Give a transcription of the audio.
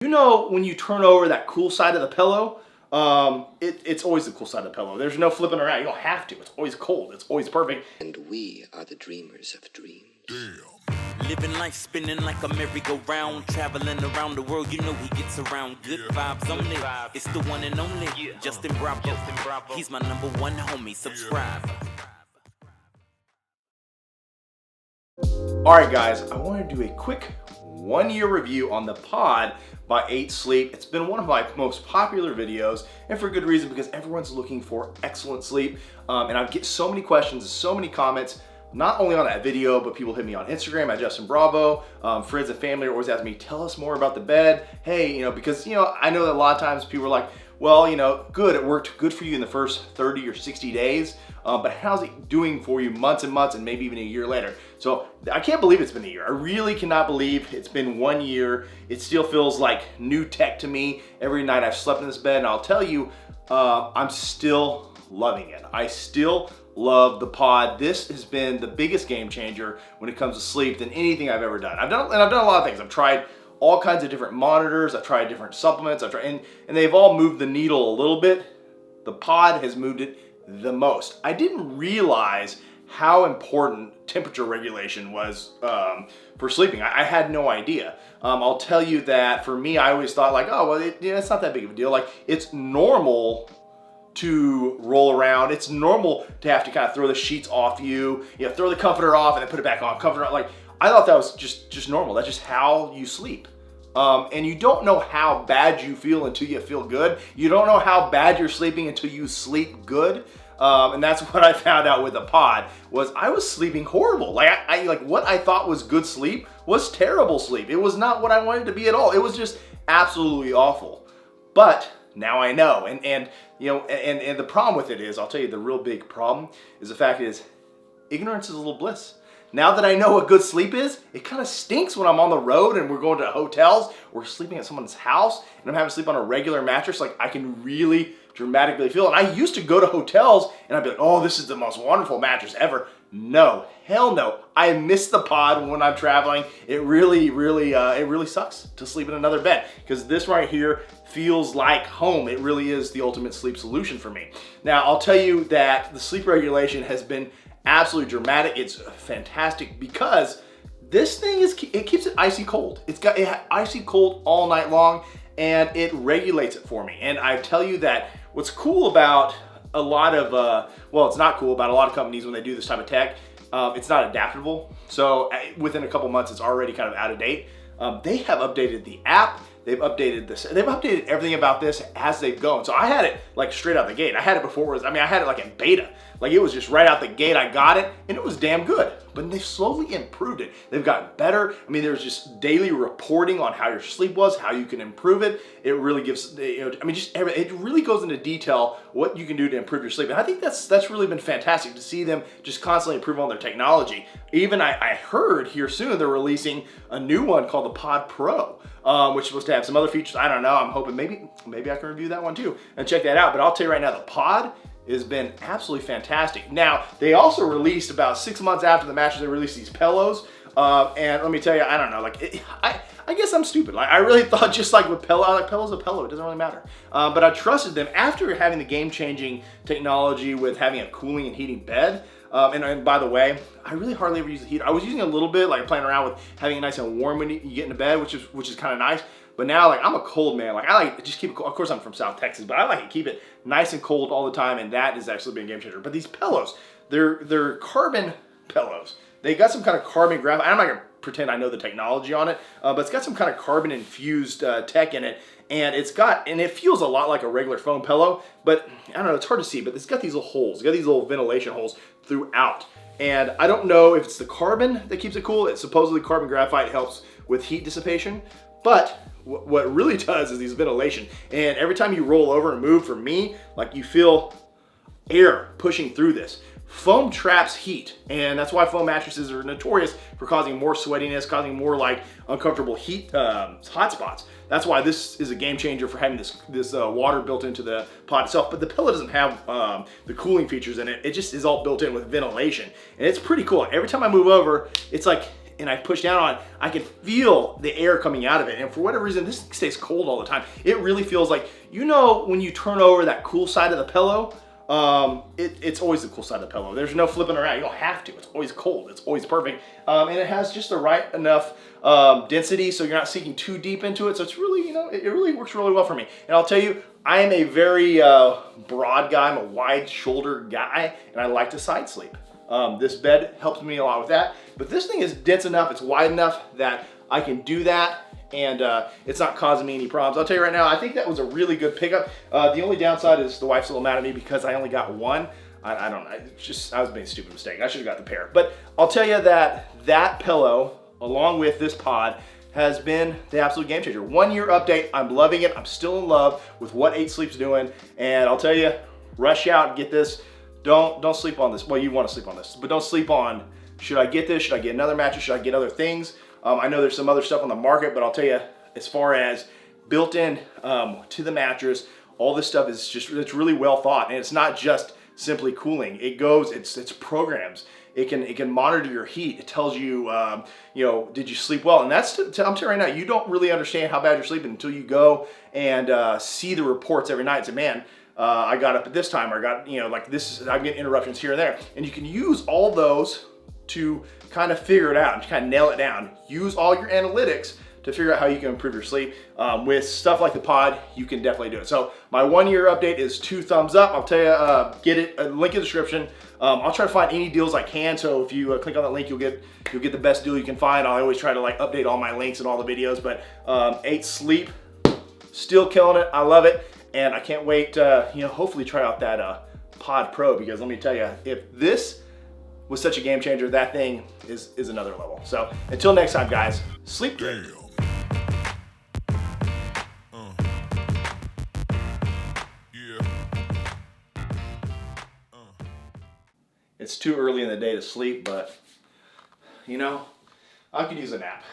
you know when you turn over that cool side of the pillow, it's always the cool side of the pillow. There's no flipping around. You don't have to. It's always cold. It's always perfect. And we are the dreamers of dreams. Damn. Living life spinning like a merry-go-round, traveling around the world, you know he gets around. Good vibes only. It's the one and only. Justin Bravo. He's my #1 homie. Subscribe. Alright guys, I want to do a quick 1-year review on the Pod by 8 Sleep. It's been one of my most popular videos, and for good reason, because everyone's looking for excellent sleep. And I get so many questions, so many comments, not only on that video, but people hit me on Instagram at Justin Bravo. Friends and family are always asking me, tell us more about the bed. Hey, because I know that a lot of times people are like, well, good, it worked good for you in the first 30 or 60 days, but how's it doing for you months and months and maybe even a year later? So I can't believe it's been a year. I really cannot believe it's been 1 year. It still feels like new tech to me. Every night I've slept in this bed, and I'll tell you, I'm still loving it. I still love the Pod. This has been the biggest game changer when it comes to sleep than anything I've ever done. I've done a lot of things. I've tried all kinds of different monitors. I've tried different supplements. And they've all moved the needle a little bit. The Pod has moved it the most. I didn't realize how important temperature regulation was for sleeping. I had no idea. I'll tell you that for me, I always thought like, oh, well, it's not that big of a deal. Like, it's normal to roll around. It's normal to have to kind of throw the sheets off you, throw the comforter off and then put it back on, comforter on. Like, I thought that was just normal. That's just how you sleep. And you don't know how bad you feel until you feel good. You don't know how bad you're sleeping until you sleep good. And that's what I found out with the Pod, was I was sleeping horrible. Like, like what I thought was good sleep was terrible sleep. It was not what I wanted to be at all. It was just absolutely awful. But now I know. And the problem with it is, I'll tell you, the real big problem is the fact is ignorance is a little bliss. Now that I know what good sleep is, it kind of stinks when I'm on the road and we're going to hotels or sleeping at someone's house and I'm having to sleep on a regular mattress. Like, I can really dramatically feel it. And I used to go to hotels and I'd be like, oh, this is the most wonderful mattress ever. No, hell no. I miss the Pod when I'm traveling. It really sucks to sleep in another bed, because this right here feels like home. It really is the ultimate sleep solution for me. Now, I'll tell you that the sleep regulation has been absolutely dramatic. It's fantastic because this thing it keeps it icy cold. It's got icy cold all night long, and it regulates it for me. And I tell you that what's cool about a lot of, well, it's not cool about a lot of companies when they do this type of tech, it's not adaptable. So within a couple months, it's already kind of out of date. They have updated the app. They've updated this. They've updated everything about this as they've gone. So I had it like straight out the gate. I had it before. I had it like in beta. Like, it was just right out the gate. I got it and it was damn good. But they've slowly improved it. They've gotten better. There's just daily reporting on how your sleep was, how you can improve it. It really gives, it really goes into detail what you can do to improve your sleep. And I think that's really been fantastic to see them just constantly improve on their technology. Even I heard here soon they're releasing a new one called the Pod Pro, which is supposed to have some other features. I don't know. I'm hoping maybe I can review that one too and check that out. But I'll tell you right now, the Pod has been absolutely fantastic. Now, they also released about 6 months after the mattress, they released these pillows. And let me tell you, I don't know, I guess I'm stupid. Like, I really thought just like with pillow, like pillow's a pillow, it doesn't really matter. But I trusted them after having the game-changing technology with having a cooling and heating bed. And by the way, I really hardly ever use the heater. I was using a little bit, like playing around with having it nice and warm when you get into bed, which is kind of nice. But now, like, I'm a cold man. Like, I like to just keep it cold. Of course, I'm from South Texas, but I like to keep it nice and cold all the time, and that has actually been a game changer. But these pillows, they're carbon pillows. They got some kind of carbon graphite. I'm not gonna pretend I know the technology on it, but it's got some kind of carbon infused tech in it, and it feels a lot like a regular foam pillow. But I don't know, it's hard to see. But it's got these little holes. It's got these little ventilation holes throughout. And I don't know if it's the carbon that keeps it cool. It's supposedly carbon graphite helps with heat dissipation, but what really does is these ventilation. And every time you roll over and move, for me, like, you feel air pushing through this. Foam traps heat, and that's why foam mattresses are notorious for causing more sweatiness, causing more like uncomfortable heat hot spots. That's why this is a game changer for having this water built into the pod itself. But the pillow doesn't have the cooling features in it. It just is all built in with ventilation, and it's pretty cool. Every time I move over, it's like and I push down on it, I can feel the air coming out of it. And for whatever reason, this thing stays cold all the time. It really feels like, you know, when you turn over that cool side of the pillow, it's always the cool side of the pillow. There's no flipping around. You don't have to. It's always cold. It's always perfect. And it has just the right enough density so you're not sinking too deep into it. So it's really, you know, it really works really well for me. And I'll tell you, I am a very broad guy. I'm a wide shoulder guy, and I like to side sleep. This bed helps me a lot with that. But this thing is dense enough, it's wide enough that I can do that, and it's not causing me any problems. I'll tell you right now, I think that was a really good pickup. The only downside is the wife's a little mad at me because I only got one. I don't know, I was making a stupid mistake. I should have got the pair. But I'll tell you that pillow, along with this pod, has been the absolute game changer. 1 year update, I'm loving it. I'm still in love with what 8 Sleep's doing. And I'll tell you, rush out and get this. Don't sleep on this. Well, you want to sleep on this, but don't sleep on, should I get this? Should I get another mattress? Should I get other things? I know there's some other stuff on the market, but I'll tell you, as far as built in to the mattress, all this stuff is just, it's really well thought. And it's not just simply cooling. It's programs. It can monitor your heat. It tells you, you know, did you sleep well? And that's, I'm telling you right now, you don't really understand how bad you're sleeping until you go and see the reports every night and say, man, I got up at this time, or I got, you know, like this, I'm getting interruptions here and there. And you can use all those to kind of figure it out and kind of nail it down. Use all your analytics to figure out how you can improve your sleep. With stuff like the pod, you can definitely do it. So my 1 year update is 2 thumbs up. I'll tell you, get it, link in the description. I'll try to find any deals I can. So if you click on that link, you'll get the best deal you can find. I always try to like update all my links and all the videos, but 8 Sleep, still killing it. I love it. And I can't wait to, you know, hopefully try out that Pod Pro, because let me tell you, if this was such a game changer, that thing is another level. So until next time, guys, sleep good. It's too early in the day to sleep, but you know, I could use a nap.